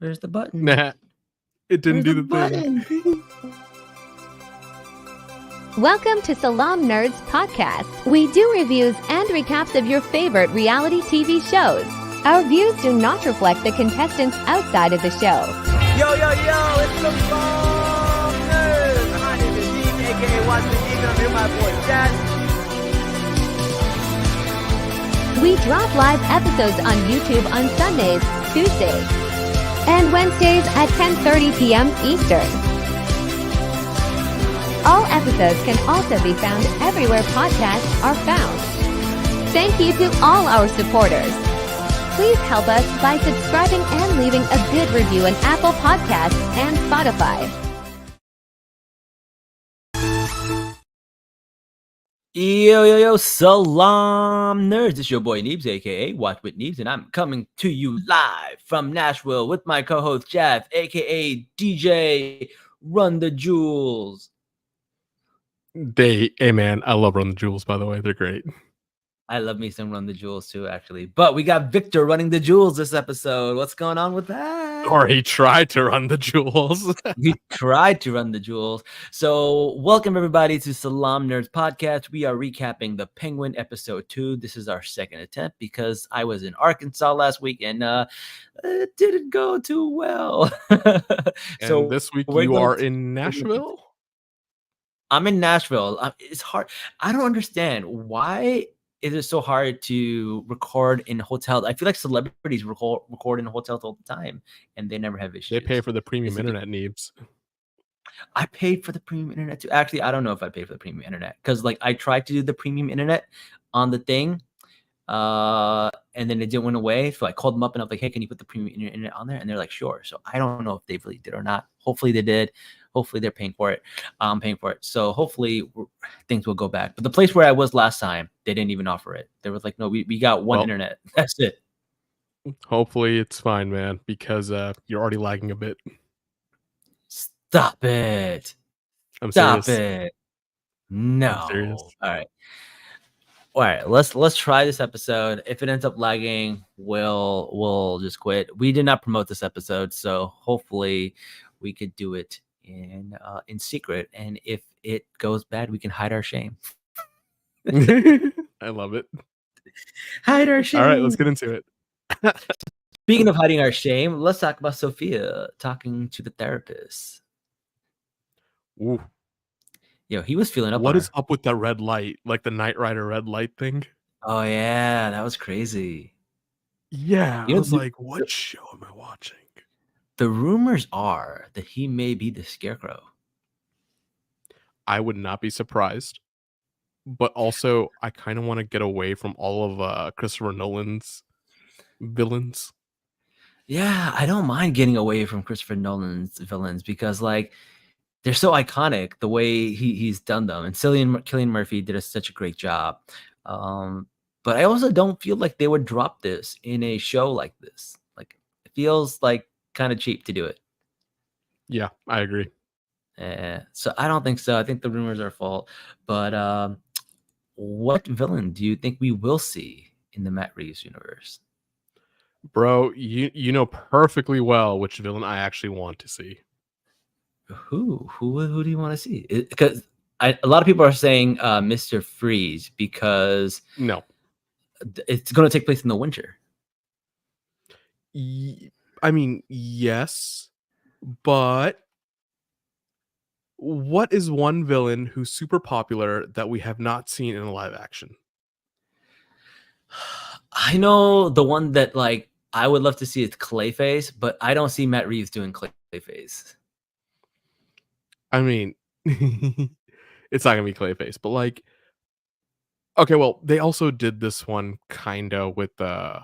Where's the button? Nah, it didn't Where's do the the thing. button? Welcome to Salaam Nerds Podcast. We do reviews and recaps of your favorite reality TV shows. Our views do not reflect the contestants outside of the show. Yo, it's the Salaam Nerds. My name is Deep, aka Watch the Deep, and I'm here with my boy Chad. We drop live episodes on YouTube on Sundays, Tuesdays, and Wednesdays at 10:30 p.m. Eastern. All episodes can also be found everywhere podcasts are found. Thank you to all our supporters. Please help us by subscribing and leaving a good review on Apple Podcasts and Spotify. Yo, Salaam Nerds. It's your boy Neebs, aka Watch with Neebs, and I'm coming to you live from Nashville with my co-host Jeff, aka DJ Run the Jewels. Hey man, I love Run the Jewels, by the way. They're great. I love me some Run the Jewels too, actually. But we got Victor running the Jewels this episode. What's going on with that? Or he tried to run the Jewels. He tried to run the Jewels. So welcome everybody to Salaam Nerds Podcast. We are recapping the Penguin episode 2. This is our second attempt because I was in Arkansas last week and it didn't go too well. So this week you are in Nashville? I'm in Nashville. It's hard. I don't understand why is it so hard to record in hotels. I feel like celebrities record in hotels all the time and they never have issues. They pay for the premium internet, Neebs. I paid for the premium internet too. Actually, I don't know if I paid for the premium internet because like I tried to do the premium internet on the thing and then it didn't went away. So I called them up and I was like, hey, can you put the premium internet on there? And they're like, sure. So I don't know if they really did or not. Hopefully they did. Hopefully they're paying for it. I'm paying for it. So hopefully things will go back. But the place where I was last time, they didn't even offer it. They were like, no, we got one internet. That's it. Hopefully it's fine, man, because you're already lagging a bit. Stop it. Stop it. No. All right. Let's try this episode. If it ends up lagging, we'll just quit. We did not promote this episode, so hopefully we could do it in secret. And if it goes bad, we can hide our shame. I love it. Hide our shame. All right, let's get into it. Speaking of hiding our shame, let's talk about Sophia talking to the therapist. Ooh. Yo, he was feeling up. What is up with that red light? Like the Knight Rider red light thing? Oh, yeah. That was crazy. Yeah. I was like, what show am I watching? The rumors are that he may be the Scarecrow. I would not be surprised. But also, I kind of want to get away from all of Christopher Nolan's villains. Yeah, I don't mind getting away from Christopher Nolan's villains because, like, they're so iconic the way he's done them. And Cillian Murphy did such a great job. But I also don't feel like they would drop this in a show like this. Like, it feels like kind of cheap to do it. Yeah, I agree. So I don't think so. I think the rumors are false. But what villain do you think we will see in the Matt Reeves universe? Bro, you know perfectly well which villain I actually want to see. Who do you want to see? Because a lot of people are saying Mr. Freeze because no, it's going to take place in the winter. I mean, yes, but what is one villain who's super popular that we have not seen in a live action? I know the one that like I would love to see is Clayface, but I don't see Matt Reeves doing Clayface. I mean, it's not gonna be Clayface, but like, okay, well, they also did this one kind of with the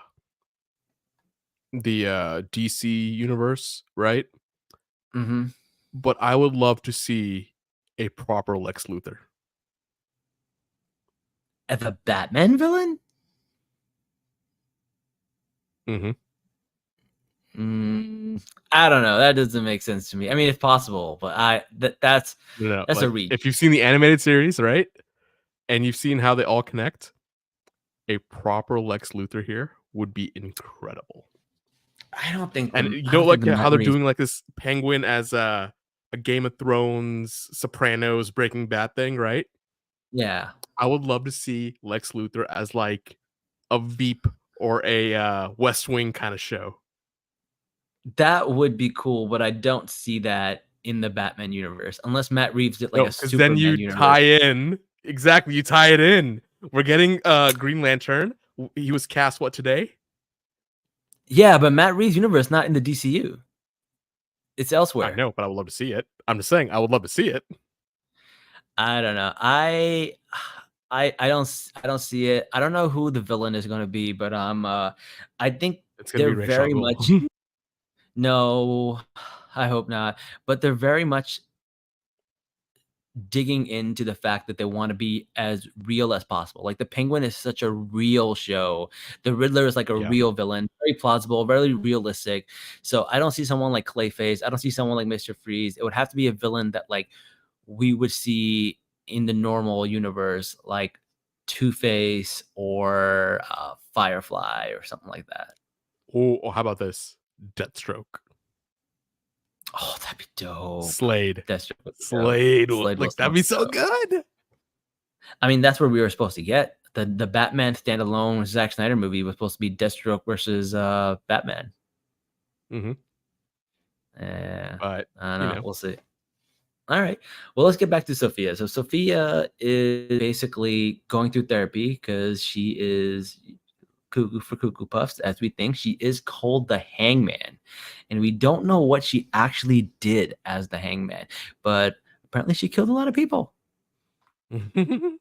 DC universe, right? Mm-hmm. But I would love to see a proper Lex Luthor. As a Batman villain? Mm-hmm. I don't know. That doesn't make sense to me. I mean, it's possible, but that's like, a reach. If you've seen the animated series, right, and you've seen how they all connect, a proper Lex Luthor here would be incredible. I don't think. And The, you I know, don't think like the Matt how they're Reeves. doing like this Penguin as a Game of Thrones, Sopranos, Breaking Bad thing, right? Yeah, I would love to see Lex Luthor as like a Veep or a West Wing kind of show. that would be cool, but I don't see that in the Batman universe unless Matt Reeves did like No, a because then Superman you universe. tie in exactly. You tie it in. We're getting Green Lantern. He was cast what today? Yeah, but Matt Reeves' universe not in the DCU. It's I elsewhere. know, but I would love to see it. I'm just saying, I would love to see it. I don't know. I don't see it. I don't know who the villain is going to be, but I think It's gonna be they're Ray very Shoggle. much no. I hope not. But they're very much digging into the fact that they want to be as real as possible. Like the Penguin is such a real show. The Riddler is like a Yeah. real villain, very plausible, very realistic. So I don't see someone like Clayface. I don't see someone like Mr. Freeze. It would have to be a villain that like we would see in the normal universe, like Two-Face or Firefly or something like that. Oh, how about this? Deathstroke. Oh, that'd be dope. Slade. Deathstroke would be dope. Slade. Slade Like was that'd be so dope. good. I mean, that's where we were supposed to get the Batman standalone Zack Snyder movie was supposed to be Deathstroke versus Batman. Mm-hmm. Yeah, But I don't you know. know. We'll see. All right. Well, let's get back to Sophia. So Sophia is basically going through therapy because she is cuckoo for Cuckoo Puffs, as we think. She is called the Hangman. And we don't know what she actually did as the Hangman, but apparently she killed a lot of people. Apparently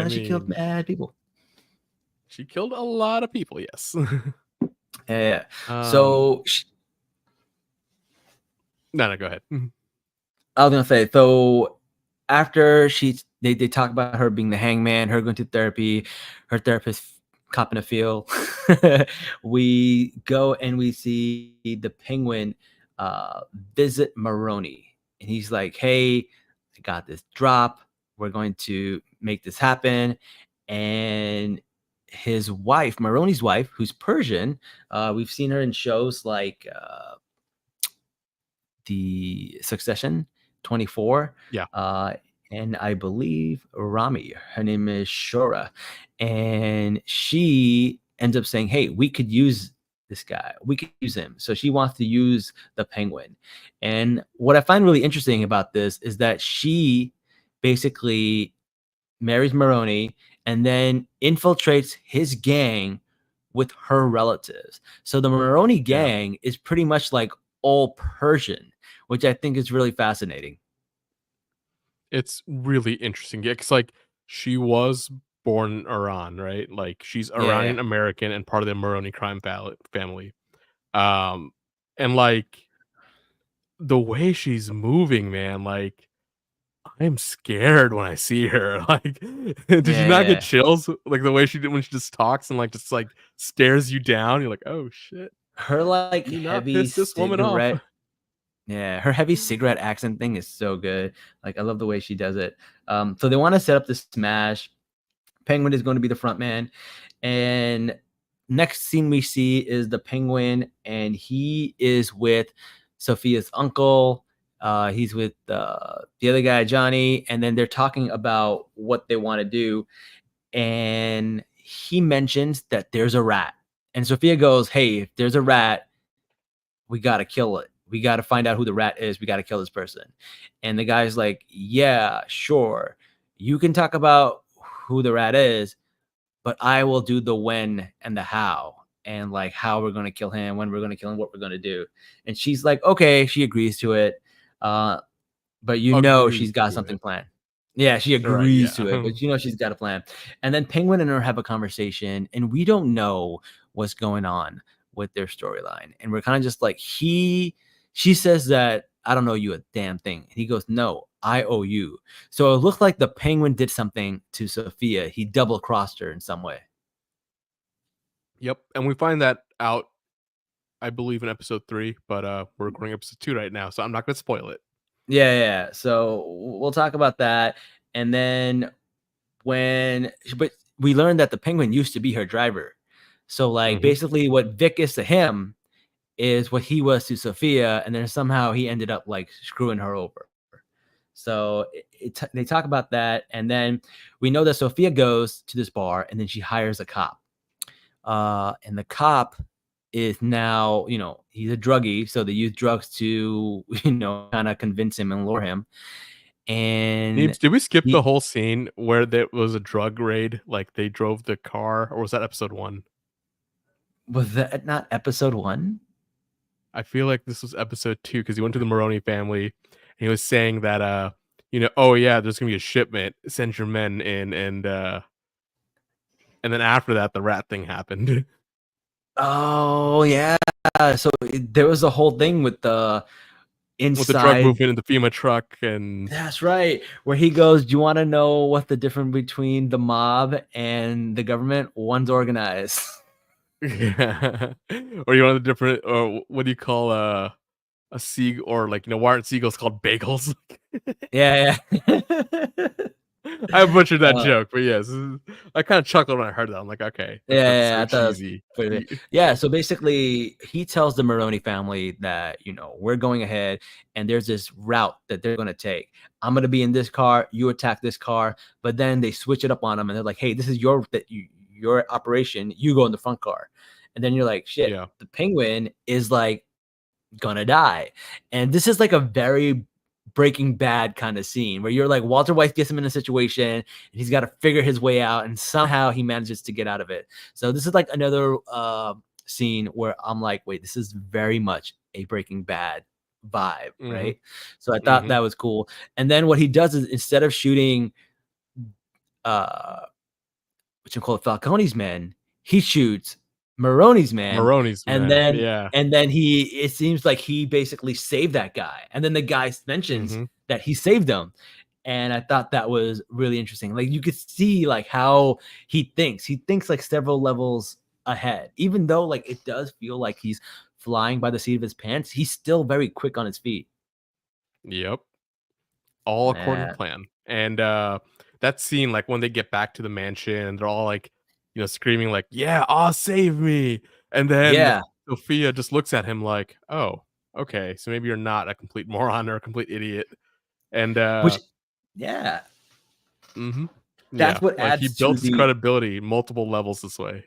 she killed mad people. She killed a lot of people, yes. Yeah. So no, go ahead. I was gonna say, so after they talk about her being the Hangman, her going to therapy, her therapist copping a feel. We go and we see the Penguin visit Maroni, and he's like, "Hey, I got this drop. We're going to make this happen." And his wife, Maroni's wife, who's Persian, we've seen her in shows like The Succession, 24. Yeah. And I believe Rami, her name is Shora. And she ends up saying, hey, we could use this guy. We could use him. So she wants to use the Penguin. And what I find really interesting about this is that she basically marries Maroni and then infiltrates his gang with her relatives. So the Maroni gang is pretty much like all Persian, which I think is really fascinating. It's really interesting. Yeah, because like she was born in Iran, right? Like she's Iranian American and part of the Maroni crime family. And like the way she's moving, man, like I'm scared when I see her. Like, did you not get chills? Like the way she did when she just talks and like just like stares you down. You're like, oh shit. Her like Do not heavy piss this woman off. cigarette. Yeah, her heavy cigarette accent thing is so good. Like I love the way she does it. So they want to set up this smash. Penguin is going to be the front man. And next scene we see is the Penguin, and he is with Sophia's uncle. He's with the other guy, Johnny, and then they're talking about what they want to do. And he mentions that there's a rat. And Sophia goes, hey, if there's a rat, we got to kill it. We got to find out who the rat is. We got to kill this person. And the guy's like, yeah, sure. You can talk about who the rat is, but I will do the when and the how, and like how we're going to kill him, when we're going to kill him, what we're going to do. And she's like, okay, she agrees to it. But you know, she's got something planned. Yeah, she agrees to it, but you know, she's got a plan. And then Penguin and her have a conversation, and we don't know what's going on with their storyline. And we're kind of just like, she says that I don't owe you a damn thing. And he goes, no, I owe you. So it looked like the Penguin did something to Sophia. He double crossed her in some way. Yep. And we find that out, I believe, in episode 3, but we're recording episode 2 right now, so I'm not going to spoil it. Yeah. So we'll talk about that. And then but we learned that the Penguin used to be her driver. So like basically what Vic is to him is what he was to Sophia, and then somehow he ended up like screwing her over. So they talk about that, and then we know that Sophia goes to this bar, and then she hires a cop. And the cop is now, he's a druggie, so they use drugs to, kind of convince him and lure him. And Neebs, did we skip the whole scene where there was a drug raid? Like they drove the car, or was that episode 1? Was that not episode 1? I feel like this was episode 2 because he went to the Maroney family and he was saying that oh yeah, there's gonna be a shipment, send your men in, and then after that the rat thing happened. Oh yeah. So there was a whole thing with the inside with the drug movement in the FEMA truck, and that's right, where he goes, do you want to know what the difference between the mob and the government? One's organized. Yeah. Or you want the different, or what do you call a seagull, or like, why aren't seagulls called bagels? Yeah. I butchered that joke, but yes, I kind of chuckled when I heard that. I'm like, okay, yeah, so cheesy. Yeah, so basically he tells the Maroney family that, we're going ahead and there's this route that they're going to take. I'm going to be in this car, you attack this car, but then they switch it up on them and they're like, hey, this is your operation, you go in the front car. And then you're like, shit, Yeah. The Penguin is like gonna die. And this is like a very Breaking Bad kind of scene where you're like, Walter White gets him in a situation and he's got to figure his way out, and somehow he manages to get out of it. So this is like another scene where I'm like, wait, this is very much a Breaking Bad vibe, right? So I thought that was cool. And then what he does is, instead of shooting what you call Falcone's men, he shoots Maroney's man. And then it seems like he basically saved that guy. And then the guy mentions that he saved him. And I thought that was really interesting. Like you could see like how he thinks. He thinks like several levels ahead. Even though like it does feel like he's flying by the seat of his pants, he's still very quick on his feet. Yep. All according to plan. And that scene, like when they get back to the mansion, they're all like, screaming like, yeah, save me. And then Sophia just looks at him like, oh, okay, so maybe you're not a complete moron or a complete idiot. And that's what adds he built his credibility multiple levels this way.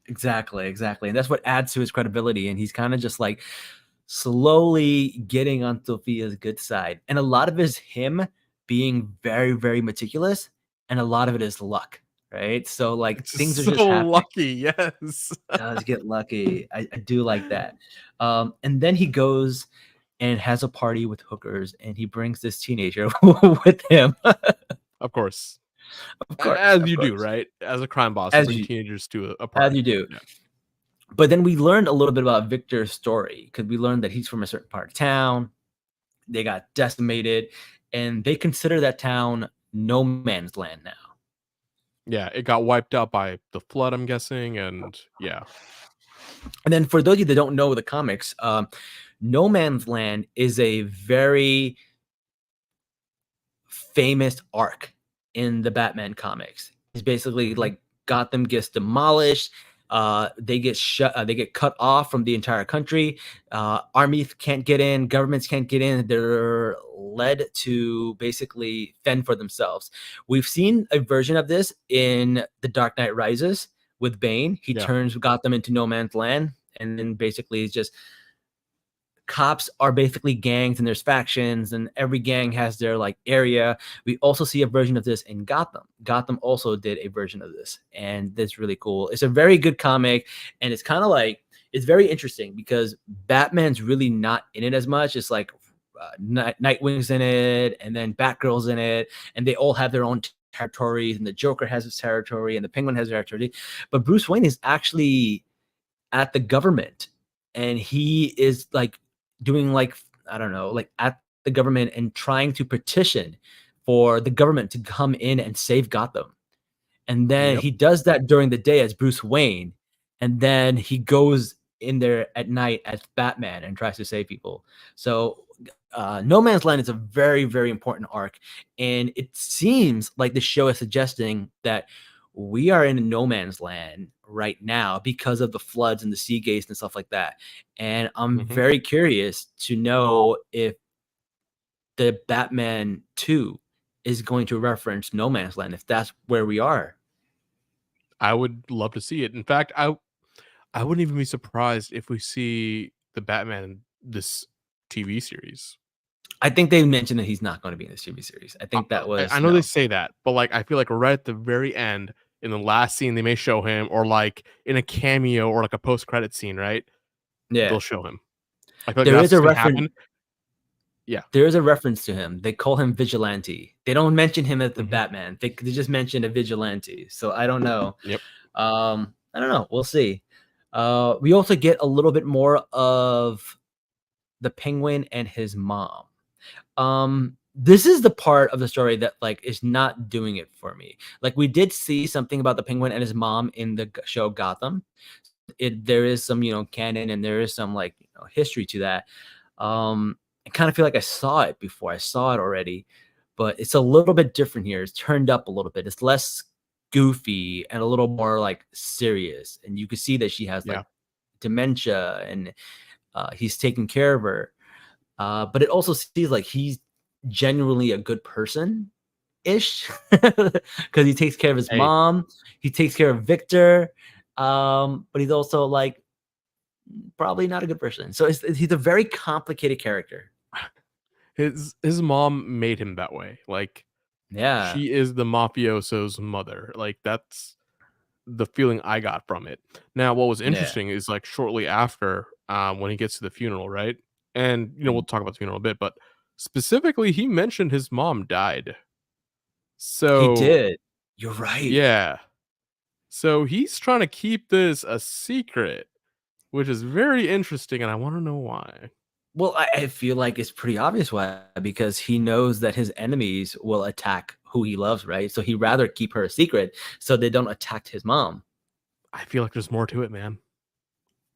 Exactly. And that's what adds to his credibility. And he's kind of just like slowly getting on Sophia's good side. And a lot of it is him being very, very meticulous, and a lot of it is luck. Right, so like things are just happening. Lucky, yes. Does get lucky. I do like that. And then he goes and has a party with hookers, and he brings this teenager with him. Of course, as you do, right? As a crime boss, you bring teenagers to a party. As you do. Yeah. But then we learned a little bit about Victor's story, because we learned that he's from a certain part of town. They got decimated, and they consider that town no man's land now. Yeah, it got wiped out by the flood, I'm guessing, and yeah. And then for those of you that don't know the comics, No Man's Land is a very famous arc in the Batman comics. It's basically like Gotham gets demolished. They get cut off from the entire country. Armies can't get in, governments can't get in. They're led to basically fend for themselves. We've seen a version of this in The Dark Knight Rises with Bane. He turns Gotham into no man's land, and then basically it's just cops are basically gangs, and there's factions, and every gang has their like area. We also see a version of this in Gotham. Gotham also did a version of this, and that's really cool. It's a very good comic, and it's kind of like, it's very interesting because Batman's really not in it as much. It's like Nightwing's in it, and then Batgirl's in it, and they all have their own territories, and the Joker has his territory, and the Penguin has their territory. But Bruce Wayne is actually at the government, and he is like doing like, I don't know, like at the government and trying to petition for the government to come in and save Gotham. And then he does that during the day as Bruce Wayne, and then he goes in there at night as Batman and tries to save people. So No Man's Land is a very, very important arc, and it seems like the show is suggesting that we are in no man's land right now because of the floods and the sea gates and stuff like that. And I'm very curious to know if the Batman 2 is going to reference no man's land, if that's where we are. I would love to see it. In fact, I wouldn't even be surprised if we see the Batman in this TV series. I think they mentioned that he's not going to be in this TV series. I think that was I know they say that, but like I feel like right at the very end, in the last scene, they may show him, or like in a cameo or like a post-credit scene, right? Yeah. They'll show him. I feel like There that's is a gonna reference. happen. Yeah. There is a reference to him. They call him Vigilante. They don't mention him as the Batman. They just mention a vigilante. So I don't know. Yep. I don't know. We'll see. We also get a little bit more of the Penguin and his mom. This is the part of the story that like is not doing it for me. Like we did see something about the Penguin and his mom in the show Gotham. There is some, canon, and there is some like history to that. I kind of feel like I saw it before. I saw it already, but it's a little bit different here. It's turned up a little bit. It's less goofy and a little more like serious. And you can see that she has like dementia, and he's taking care of her. But it also seems like he's genuinely a good person ish, because he takes care of his mom. He takes care of Victor. But he's also like probably not a good person. So he's a very complicated character. His mom made him that way. Like, yeah, she is the mafioso's mother. Like, that's the feeling I got from it. Now, what was interesting is like shortly after, when he gets to the funeral, right? And we'll talk about the funeral a bit, but specifically, he mentioned his mom died. So he did. You're right. Yeah. So he's trying to keep this a secret, which is very interesting, and I want to know why. Well, I feel like it's pretty obvious why, because he knows that his enemies will attack who he loves, right? So he'd rather keep her a secret so they don't attack his mom. I feel like there's more to it, man.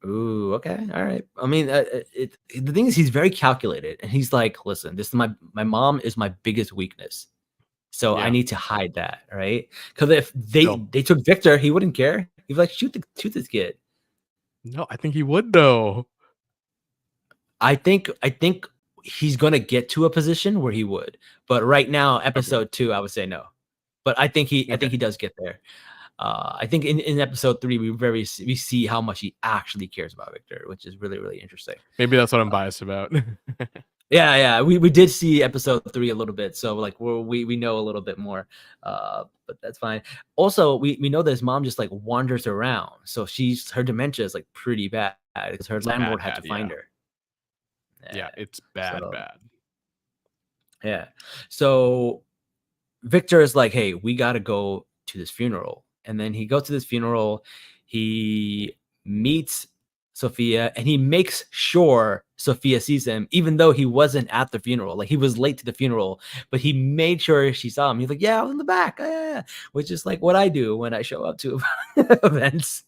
Ooh, okay, all right. I mean, the thing is, he's very calculated, and he's like, "Listen, this is my mom is my biggest weakness, so I need to hide that, right? Because if they took Victor, he wouldn't care. He'd be like, shoot this kid." No, I think he would though. I think he's gonna get to a position where he would, but right now, episode 2, I would say no. But I think he does get there. I think in episode 3, we see how much he actually cares about Victor, which is really, really interesting. Maybe that's what I'm biased about. Yeah. We did see episode 3 a little bit, so like we know a little bit more, but that's fine. Also, we know that his mom just like wanders around, so her dementia is like pretty bad because her landlord had to find her. Yeah, it's bad. Yeah. So Victor is like, "Hey, we got to go to this funeral." And then he goes to this funeral. He meets Sophia, and he makes sure Sophia sees him, even though he wasn't at the funeral. Like, he was late to the funeral, but he made sure she saw him. He's like, "Yeah, I was in the back." Yeah. Which is like what I do when I show up to events.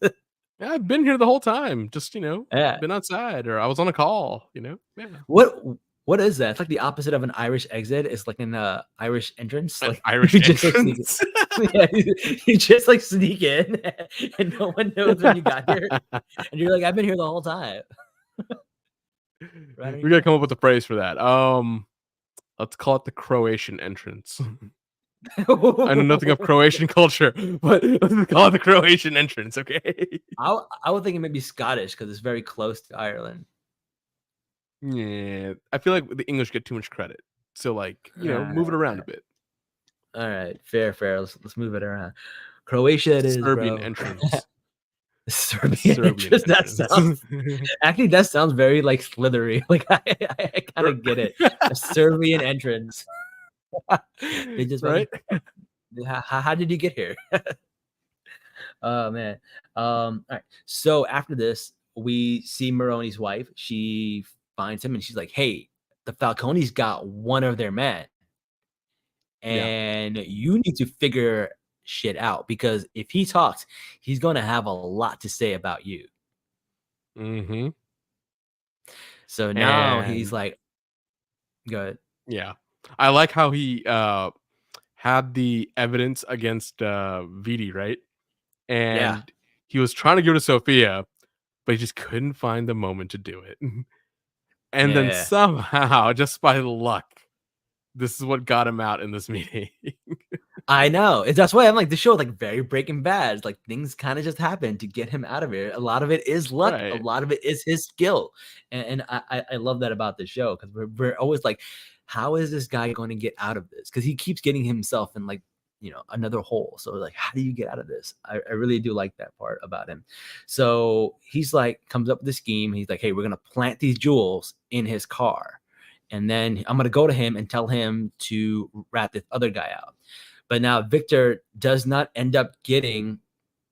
Yeah, I've been here the whole time. Just, Yeah. been outside, or I was on a call, Yeah. What is that? It's like the opposite of an Irish exit. It's like an Irish entrance. An Like Irish you just entrance. yeah, you just like sneak in, and no one knows when you got here, and you're like, "I've been here the whole time." Right, we gotta come up with a phrase for that. Let's call it the Croatian entrance. I know nothing of Croatian culture, but let's call it the Croatian entrance, okay? I would think it may be Scottish because it's very close to Ireland. Yeah, I feel like the English get too much credit. So, like, move it around a bit. All right, fair. Let's move it around. Croatia it is, Serbian bro. entrance. Serbian entrance. That sounds very like slithery. Like I kind of get it. A Serbian entrance. They just right. How did you get here? Oh man. All right. So after this, we see Maroni's wife. She finds him and she's like, "Hey, the Falcones got one of their men, and you need to figure shit out, because if he talks, he's gonna have a lot to say about you." Mm-hmm. So now he's like, go ahead. Yeah, I like how he had the evidence against Vidi, right? Yeah. And he was trying to give it to Sophia, but he just couldn't find the moment to do it. And then Yeah. somehow, just by luck, this is what got him out in this meeting. I know. That's why I'm like, the show like very Breaking Bad. Like things kind of just happen to get him out of here. A lot of it is luck. A Right. lot of it is his skill, and I love that about the show because we're always like, how is this guy going to get out of this? Because he keeps getting himself in like another hole. So like, how do you get out of this? I really do like that part about him. So he's like comes up with the scheme. He's like, hey, we're gonna plant these jewels in his car, and then I'm gonna go to him and tell him to rat this other guy out. But now Victor does not end up getting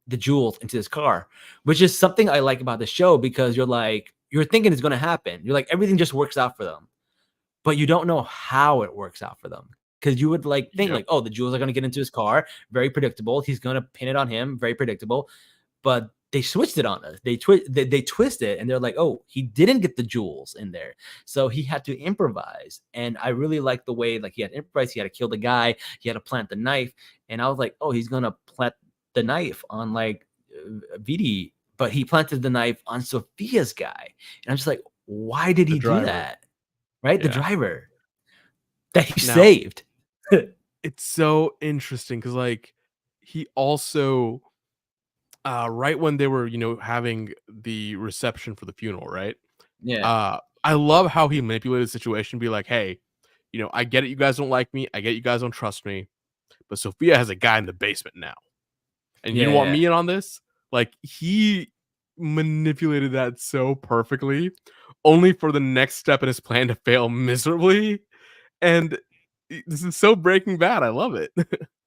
the jewels into his car, which is something I like about the show because you're thinking it's going to happen. You're like, everything just works out for them, but you don't know how it works out for them. Because you would like think Yep. like, oh, the jewels are going to get into his car. Very predictable. He's going to pin it on him. Very predictable. But they switched it on us. They twist it, and they're like, oh, he didn't get the jewels in there, so he had to improvise. And I really like the way like he had to improvise. He had to kill the guy. He had to plant the knife, and I was like, oh, he's gonna plant the knife on like Vidi, but he planted the knife on Sophia's guy, and I'm just like, why did The he do driver. that? Right, the Yeah. driver that he Now, saved. it's so interesting because, like, he also, right when they were, having the reception for the funeral, right? Yeah, I love how he manipulated the situation, be like, hey, I get it, you guys don't like me. I get it, you guys don't trust me. But Sophia has a guy in the basement now. And you don't want yeah. me in on this? Like, he manipulated that so perfectly, only for the next step in his plan to fail miserably. And this is so Breaking Bad. I love it.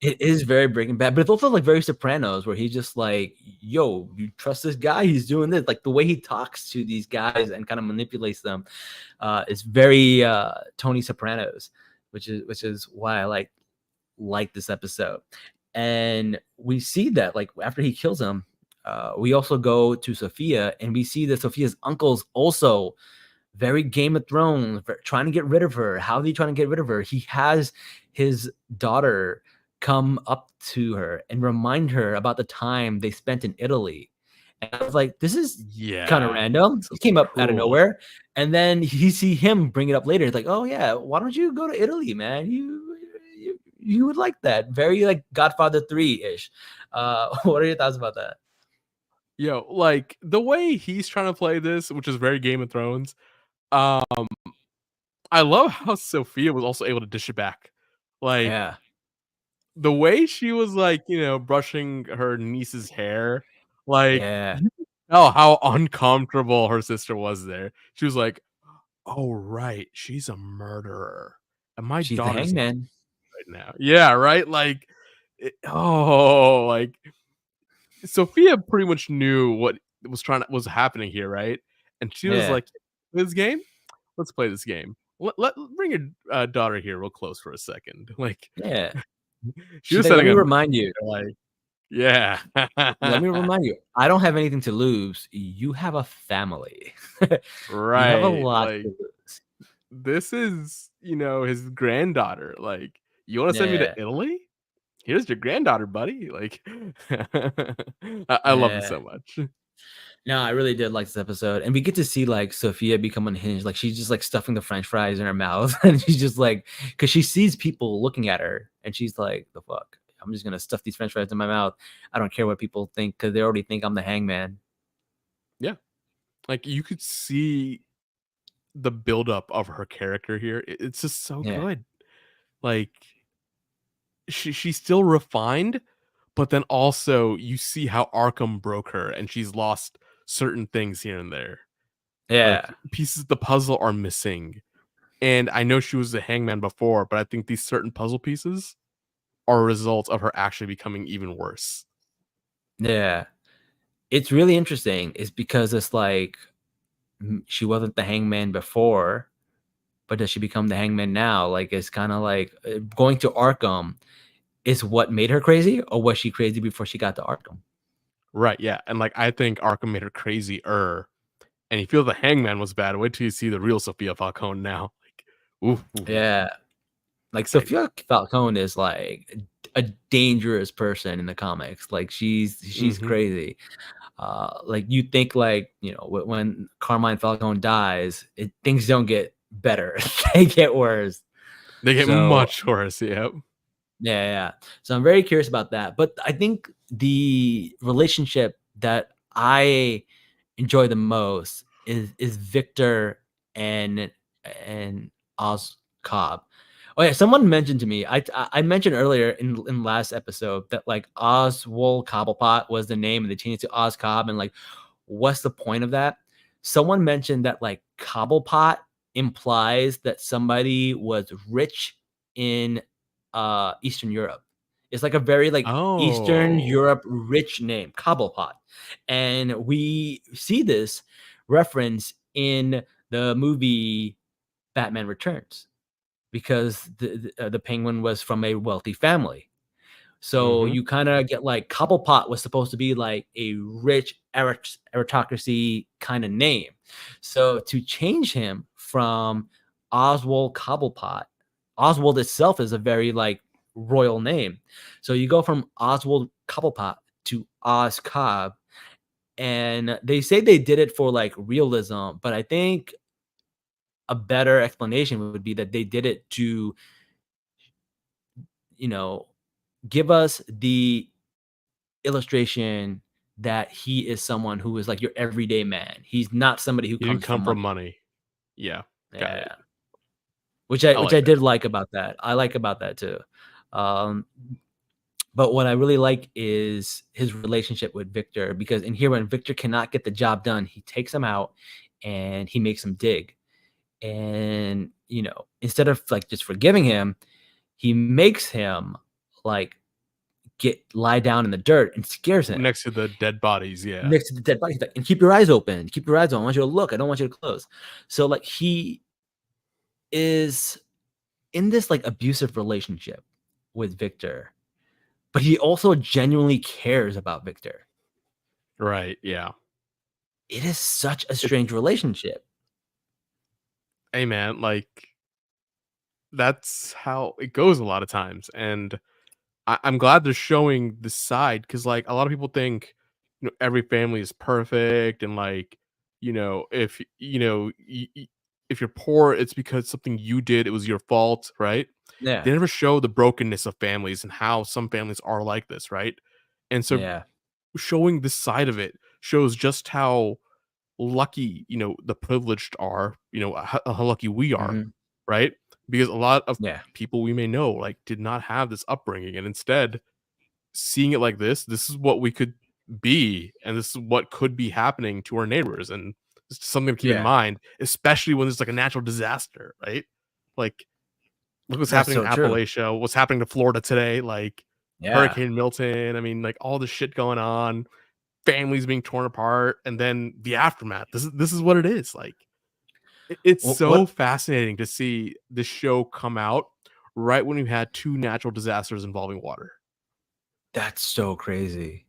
It is very Breaking Bad, but it's also like very Sopranos, where he's just like, "Yo, you trust this guy? He's doing this." Like the way he talks to these guys and kind of manipulates them is very Tony Sopranos, which is why I like this episode. And we see that like after he kills him, we also go to Sophia, and we see that Sophia's uncle's also very Game of Thrones, trying to get rid of her. How are they trying to get rid of her? He has his daughter come up to her and remind her about the time they spent in Italy. And I was like, this is kind of Yeah. random. It came up out of Cool. nowhere. And then he see him bring it up later. It's like, oh yeah, why don't you go to Italy, man? You would like that. Very like Godfather 3-ish. What are your thoughts about that? Yo, like the way he's trying to play this, which is very Game of Thrones. Um, I love how Sophia was also able to dish it back. Like Yeah. the way she was like, brushing her niece's hair, like Yeah. you could tell how uncomfortable her sister was there. She was like, "Oh right, she's a murderer, and my She's the daughter's hangman. right now." Yeah, right. Like, like Sophia pretty much knew what was happening here, right? And she was Yeah. like, "This game, let's play this game. Let bring your daughter here real close for a second." Like, Yeah. she She's was like, let setting me a remind you. like, yeah, Let me remind you, I don't have anything to lose. You have a family. You have a right. lot Like, to lose. this is his granddaughter. Like, you want to send me to Yeah. Italy? Here's your granddaughter, buddy. Like, I love this Yeah. so much. No, I really did like this episode. And we get to see like Sophia become unhinged. Like she's just like stuffing the French fries in her mouth. And she's just like, because she sees people looking at her and she's like, the fuck? I'm just gonna stuff these French fries in my mouth. I don't care what people think because they already think I'm the hangman. Yeah, like you could see the buildup of her character here. It's just so Yeah. good. Like, she's still refined, but then also you see how Arkham broke her, and she's lost certain things here and there. Yeah. Like, pieces of the puzzle are missing. And I know she was a hangman before, but I think these certain puzzle pieces are a result of her actually becoming even worse. Yeah. It's really interesting. It's because it's like she wasn't the hangman before, but does she become the hangman now? Like it's kind of like going to Arkham is what made her crazy, or was she crazy before she got to Arkham? Right, yeah. And like I think Arkham made her crazier. And you feel the hangman was bad. Wait till you see the real Sophia Falcone now. Like, oof. Yeah. Like I know. Sophia Falcone is like a dangerous person in the comics. Like she's Mhm. crazy. Like you think like when Carmine Falcone dies, things don't get better; they get worse. They get So much worse, yep. yeah. So I'm very curious about that. But I think the relationship that I enjoy the most is Victor and and Oz Cobb. Oh yeah, someone mentioned to me. I mentioned earlier in last episode that like Oswald Cobblepot was the name, and they changed it to Oz Cobb. And like, what's the point of that? Someone mentioned that like Cobblepot implies that somebody was rich in Eastern Europe. It's like a very like Eastern Oh. Europe rich name, Cobblepot. And we see this reference in the movie Batman Returns because the Penguin was from a wealthy family. So Mhm. you kind of get like Cobblepot was supposed to be like a rich aristocracy kind of name. So to change him from Oswald Cobblepot, Oswald itself is a very like royal name. So you go from Oswald Cobblepot to Oz Cobb, and they say they did it for like realism, but I think a better explanation would be that they did it to, you know, give us the illustration that he is someone who is like your everyday man. He's not somebody who He didn't comes from come from money. money. Yeah, got it. Yeah. Which I I which like I that. did like about that. I like about that too. Um, but what I really like is his relationship with Victor, because in here when Victor cannot get the job done, he takes him out and he makes him dig. And instead of like just forgiving him, he makes him like lie down in the dirt and scares him Next to the dead bodies, yeah. next to the dead body. He's like, and keep your eyes open. Keep your eyes on. I want you to look. I don't want you to close. So like he is in this like abusive relationship with Victor, but he also genuinely cares about Victor. Right, yeah. It is such a It strange relationship. Hey, man, like, that's how it goes a lot of times, and I'm glad they're showing this side because, like, a lot of people think, every family is perfect and, like, if, if you're poor, it's because something you did, it was your fault, right? Yeah. They never show the brokenness of families and how some families are like this, right? And so Yeah. showing this side of it shows just how lucky, the privileged are, how lucky we are, Mhm. right? Because a lot of Yeah. people we may know, like, did not have this upbringing, and instead, seeing it like this is what we could be, and this is what could be happening to our neighbors, and it's something to keep in Yeah. mind, especially when there's, like, a natural disaster, right? Like, look what's That's happening in so true. Appalachia, what's happening to Florida today, like, Yeah. Hurricane Milton, I mean, like, all this shit going on, families being torn apart, and then the aftermath. This is what it is, like, it's so What fascinating to see this show come out right when we had 2 natural disasters involving water. That's so crazy.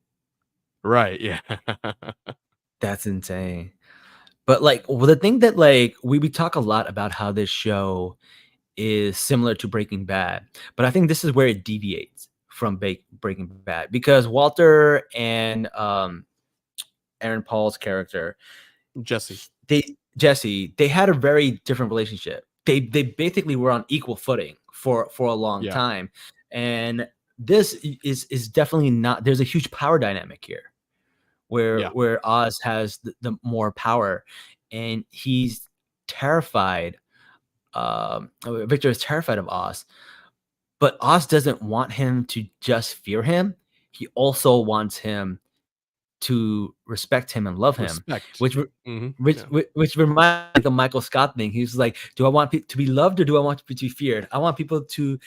Right, yeah. That's insane. But like the thing that like we talk a lot about how this show is similar to Breaking Bad, but I think this is where it deviates from Breaking Bad, because Walter and Aaron Paul's character, Jesse. Jesse, they had a very different relationship. They basically were on equal footing for a long Yeah, time, and this is definitely not. There's a huge power dynamic here, where yeah. Oz has the more power, and he's terrified. Victor is terrified of Oz, but Oz doesn't want him to just fear him. He also wants him to respect him and love him, Respect. which re- Mhm, which yeah. which reminds me of the Michael Scott thing. He's like, "Do I want to be loved, or do I want to be feared? I want people to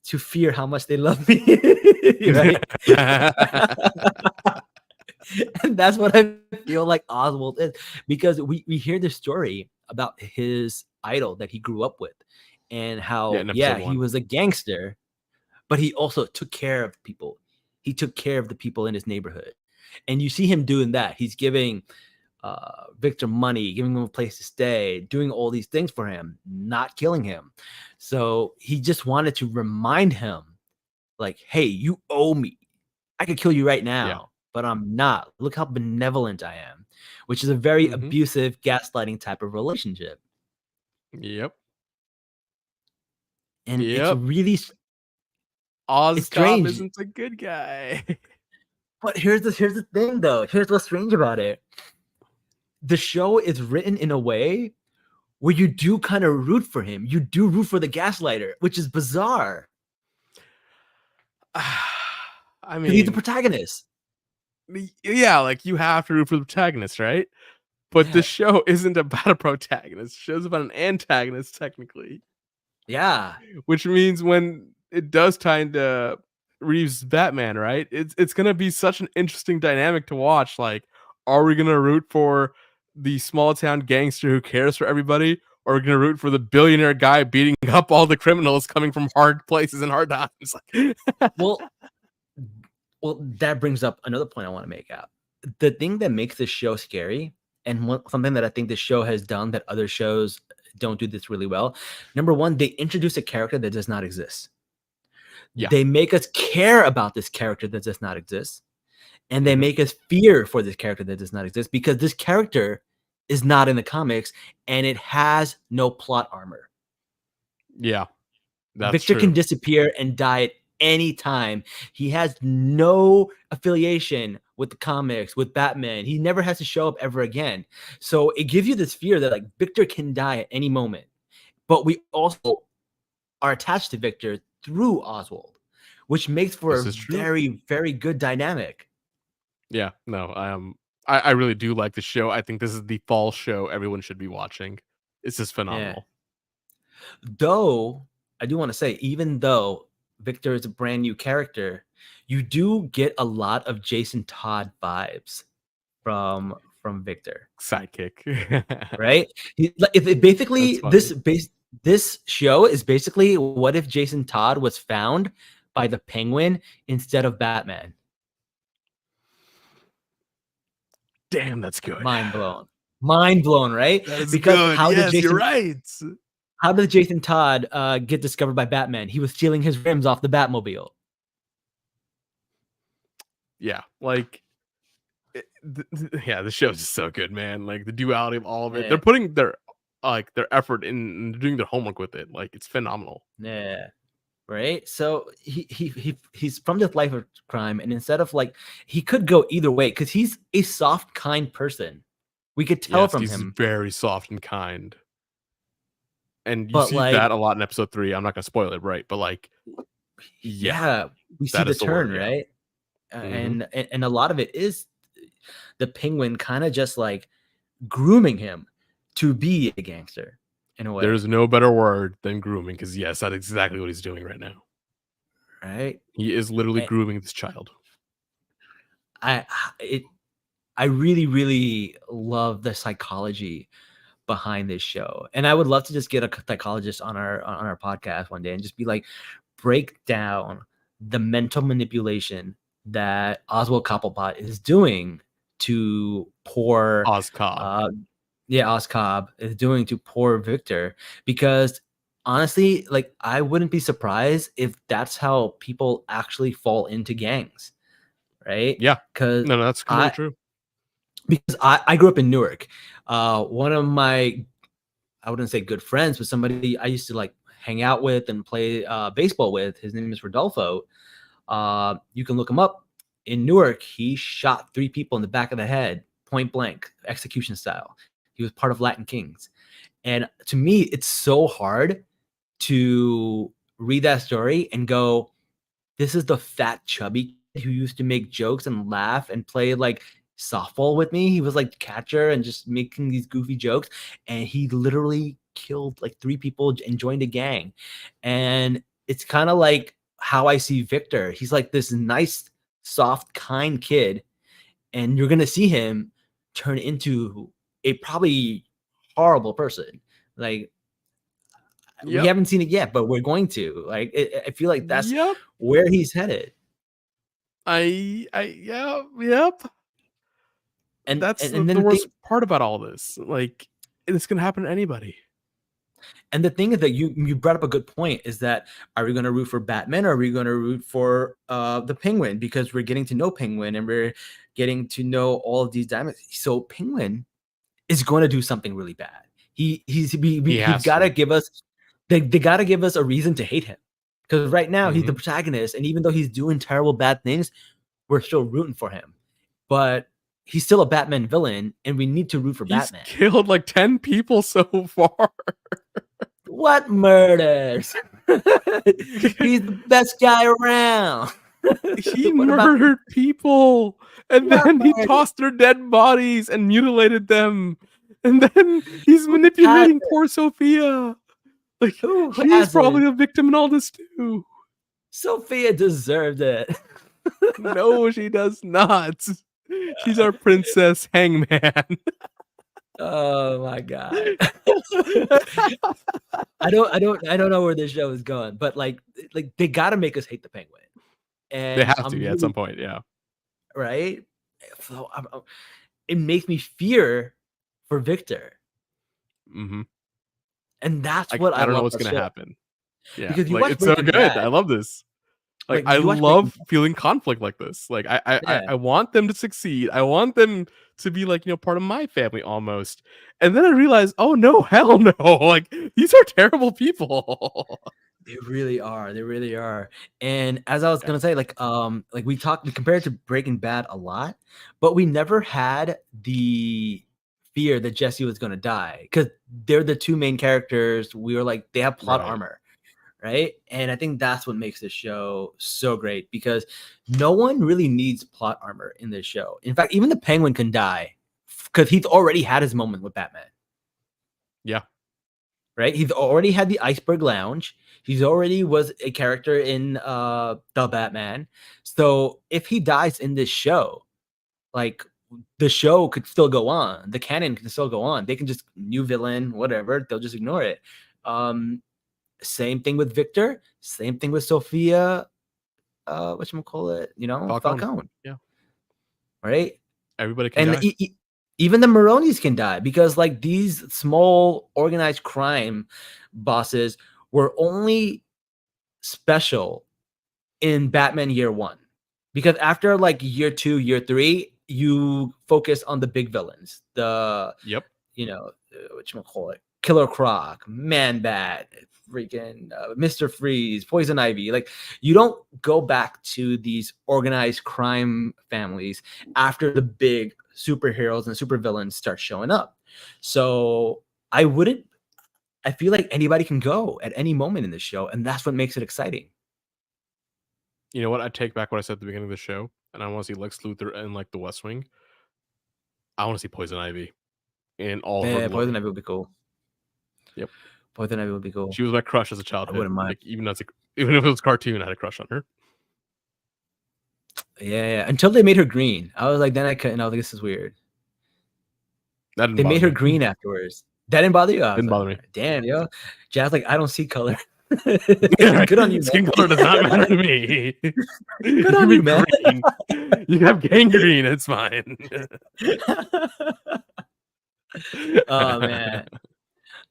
fear how much they love me." Right? And that's what I feel like Oswald is, because we hear the story about his idol that he grew up with, and Yeah, how in episode he 1. was a gangster, but he also took care of people. He took care of the people in his neighborhood. And you see him doing that. He's giving Victor money, giving him a place to stay, doing all these things for him, not killing him. So he just wanted to remind him, like, hey, you owe me. I could kill you right now, but I'm not. Look how benevolent I am, which is a very abusive, gaslighting type of relationship. Yep. And it's really Oscobb isn't a good guy. But here's the thing, though. Here's what's strange about it. The show is written in a way where you do kind of root for him. You do root for the gaslighter, which is bizarre. I mean, he's the protagonist. Yeah, like you have to root for the protagonist, right? But the show isn't about a protagonist. The show's about an antagonist, technically. Yeah. Which means when it does tie into Reeves' Batman, right? It's gonna be such an interesting dynamic to watch. Like, are we gonna root for the small town gangster who cares for everybody, or are we gonna root for the billionaire guy beating up all the criminals coming from hard places and hard times? Well, that brings up another point I want to make out. The thing that makes this show scary, and something that I think this show has done that other shows don't do this really well. Number one, they introduce a character that does not exist. Yeah. They make us care about this character that does not exist. And they make us fear for this character that does not exist, because this character is not in the comics and it has no plot armor. Yeah. Victor can disappear and die at any time. He has no affiliation with the comics, with Batman. He never has to show up ever again. So it gives you this fear that, like, Victor can die at any moment. But we also are attached to Victor through Oswald, which makes for a very, very good dynamic. Yeah, no, I really do like the show. I think this is the fall show everyone should be watching. It's just phenomenal. Yeah. Though, I do want to say, even though Victor is a brand new character, you do get a lot of Jason Todd vibes from Victor. Sidekick. Right? This show is basically, what if Jason Todd was found by the Penguin instead of Batman? Damn, that's good. Mind blown, right? That is good. You're right. How did Jason Todd get discovered by Batman? He was stealing his rims off the Batmobile. Yeah, like, the show's just so good, man. Like, the duality of all of it. Yeah. They're putting their effort in doing their homework with it. Like, it's phenomenal. Yeah. Right. So he's from this life of crime, and instead of, like, he could go either way because he's a soft, kind person. We could tell from him. He's very soft and kind. And you see that a lot in episode 3. I'm not gonna spoil it, right? But, like, yeah, we see the turn, right? And a lot of it is the Penguin kind of just, like, grooming him to be a gangster in a way. There's no better word than grooming, because yes, that's exactly what he's doing right now. Right? He is literally grooming this child. I really, really love the psychology behind this show, and I would love to just get a psychologist on our podcast one day and just be like, break down the mental manipulation that Oswald Cobblepot is doing to poor Oscobb. Oscobb is doing to poor Victor, because honestly, like, I wouldn't be surprised if that's how people actually fall into gangs, right? Yeah, because no, that's completely true. Because I grew up in Newark. One of my, I wouldn't say good friends, but somebody I used to, like, hang out with and play baseball with, his name is Rodolfo. You can look him up. In Newark, he shot 3 people in the back of the head, point blank, execution style. He was part of Latin Kings. And to me, it's so hard to read that story and go, this is the fat, chubby kid who used to make jokes and laugh and play, like, softball with me. He was like catcher and just making these goofy jokes. And he literally killed, like, 3 people and joined a gang. And it's kind of like how I see Victor. He's like this nice, soft, kind kid. And you're going to see him turn into a probably horrible person. Like, we haven't seen it yet, but we're going to. Like, I feel like that's where he's headed. Yep. And that's and the then worst part about all this. Like, it's gonna happen to anybody. And the thing is that you brought up a good point, is that are we going to root for Batman, or are we going to root for the Penguin, because we're getting to know Penguin and we're getting to know all of these dynamics. So Penguin is going to do something really bad. He's got to give us they got to give us a reason to hate him, because right now he's the protagonist, and even though he's doing terrible bad things, we're still rooting for him. But he's still a Batman villain, and we need to root for Batman. He's killed like 10 people so far. What murders? He's the best guy around. He murdered people, and then he tossed their dead bodies and mutilated them, and then he's manipulating poor Sophia. Like, she's probably a victim in all this too. Sophia deserved it. No, she does not. She's our princess hangman. Oh my god. I don't know where this show is going, but like they gotta make us hate the Penguin. And they have to, at some point, yeah. Right? So it makes me fear for Victor. Mm-hmm. And that's what I don't know what's gonna happen. Yeah, because like, it's so good. I love this. Like I love feeling conflict like this. Like I want them to succeed. I want them to be like, part of my family almost. And then I realize, oh no, hell no. Like, these are terrible people. They really are. They really are. And as I was gonna say, like we compared to Breaking Bad a lot, but we never had the fear that Jesse was gonna die, because they're the two main characters. We were like, they have plot armor. Right. And I think that's what makes this show so great, because no one really needs plot armor in this show. In fact, even the Penguin can die because he's already had his moment with Batman. Yeah. Right. He's already had the Iceberg Lounge. He's already was a character in the Batman. So if he dies in this show, like, the show could still go on. The canon can still go on. They can just new villain, whatever. They'll just ignore it. Same thing with Victor. Same thing with Sophia. Whatchamacallit? Falcone. Yeah. Right. Everybody can die. Even the Maronis can die, because like these small organized crime bosses were only special in Batman Year 1, because after like Year 2, Year 3, you focus on the big villains. Whatchamacallit? Killer Croc, Man-Bat, freaking Mr. Freeze, Poison Ivy. Like, you don't go back to these organized crime families after the big superheroes and supervillains start showing up. So I feel like anybody can go at any moment in this show, and that's what makes it exciting. You know what? I take back what I said at the beginning of the show, and I want to see Lex Luthor and like the West Wing. I want to see Poison Ivy in all her glory. Poison Ivy would be cool. Yep. Poison Ivy would be cool. She was my crush as a child. I wouldn't mind. Like, even if it was a cartoon, I had a crush on her. Yeah. Until they made her green. I was like, then I couldn't. I was like, this is weird. They made her green afterwards. That didn't bother you? Didn't bother me. Damn, yo. Jazz, like, I don't see color. Good on you, man. Skin color does not matter to me. Good on you, man. Green. You have gangrene. It's fine. Oh, man.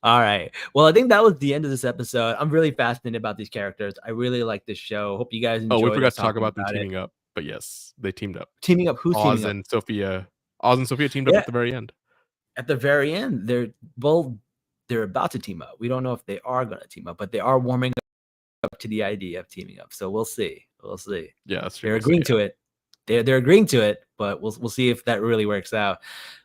All right. Well, I think that was the end of this episode. I'm really fascinated about these characters. I really like this show. Hope you guys enjoyed. Oh, we forgot to talk about them teaming up. But yes, they teamed up. Teaming up? Who's teaming up? Oz and Sophia teamed up at the very end. At the very end, they're about to team up. We don't know if they are going to team up, but they are warming up to the idea of teaming up. So we'll see. Yeah, that's true. They're agreeing to it. They're agreeing to it, but we'll see if that really works out.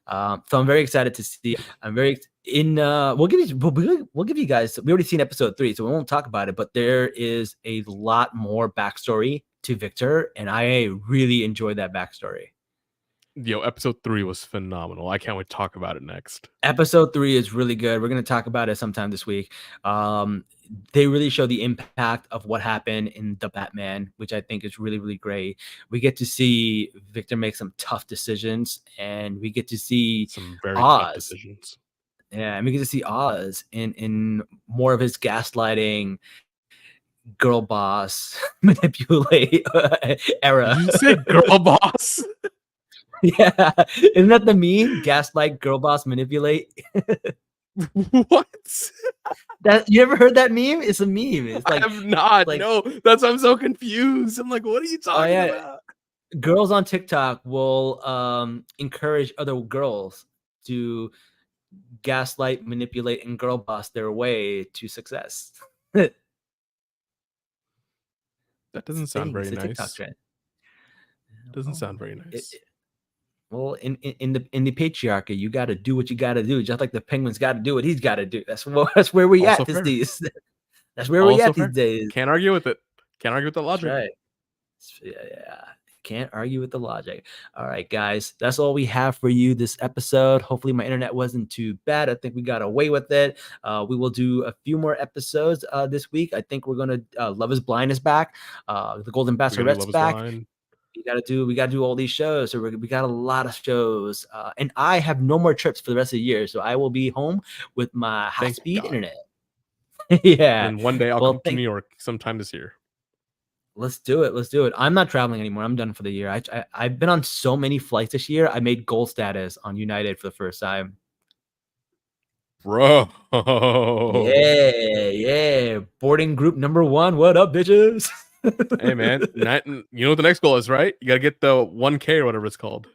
So I'm very excited to see. We'll give you guys. We already seen episode 3, so we won't talk about it. But there is a lot more backstory to Victor, and I really enjoyed that backstory. Episode 3 was phenomenal. I can't wait to talk about it next. Episode 3 is really good. We're going to talk about it sometime this week. They really show the impact of what happened in the Batman, which I think is really, really great. We get to see Victor make some tough decisions, and we get to see some very Oz. tough decisions. Yeah, and we get to see Oz in more of his gaslighting, girl boss, manipulate era. Did you say girl boss? Yeah, isn't that the meme? Gaslight, girl boss, manipulate. What? That you ever heard that meme? It's a meme. It's I like, have not. like, No, that's why I'm so confused. I'm like, what are you oh talking yeah, about? girls on TikTok will encourage other girls to gaslight, manipulate, and girl boss their way to success. That doesn't It's a sound thing. very It's a TikTok nice. trend. Doesn't Well, sound very nice. well, in the patriarchy, you got to do what you got to do, just like the penguin's got to do what he's got to do. That's where we Also at fair. these. That's where we Also at these fair. days. Can't argue with it. Can't argue with the That's logic. right. Yeah. Can't argue with the logic. All right, guys, that's all we have for you this episode. Hopefully, my internet wasn't too bad. I think we got away with it. We will do a few more episodes this week. I think we're gonna Love Is Blind is back. The Golden We gotta do Bachelorette's Love is back. Blind. We gotta do all these shows. So we got a lot of shows, and I have no more trips for the rest of the year. So I will be home with my high Thank speed God. internet. Yeah. And one day I'll Well, come to New York sometime this year. Let's do it. Let's do it. I'm not traveling anymore. I'm done for the year. I've been on so many flights this year. I made gold status on United for the first time. Bro. Yeah. Boarding group number 1. What up, bitches? Hey man, you know what the next goal is, right? You gotta get the 1K or whatever it's called.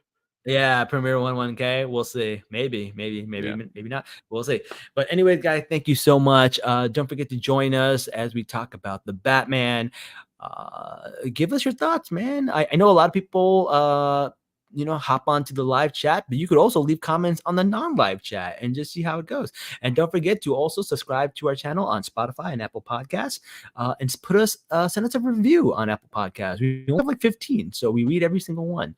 Yeah, Premier 1K. We'll see. Maybe not. We'll see. But anyways, guys, thank you so much. Don't forget to join us as we talk about the Batman. Give us your thoughts, man. I know a lot of people hop onto the live chat, but you could also leave comments on the non-live chat and just see how it goes. And don't forget to also subscribe to our channel on Spotify and Apple Podcasts, and send us a review on Apple Podcasts. We only have like 15, so we read every single one.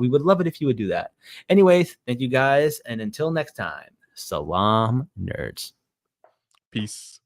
We would love it if you would do that. Anyways, thank you guys, and until next time, Salaam, nerds. Peace.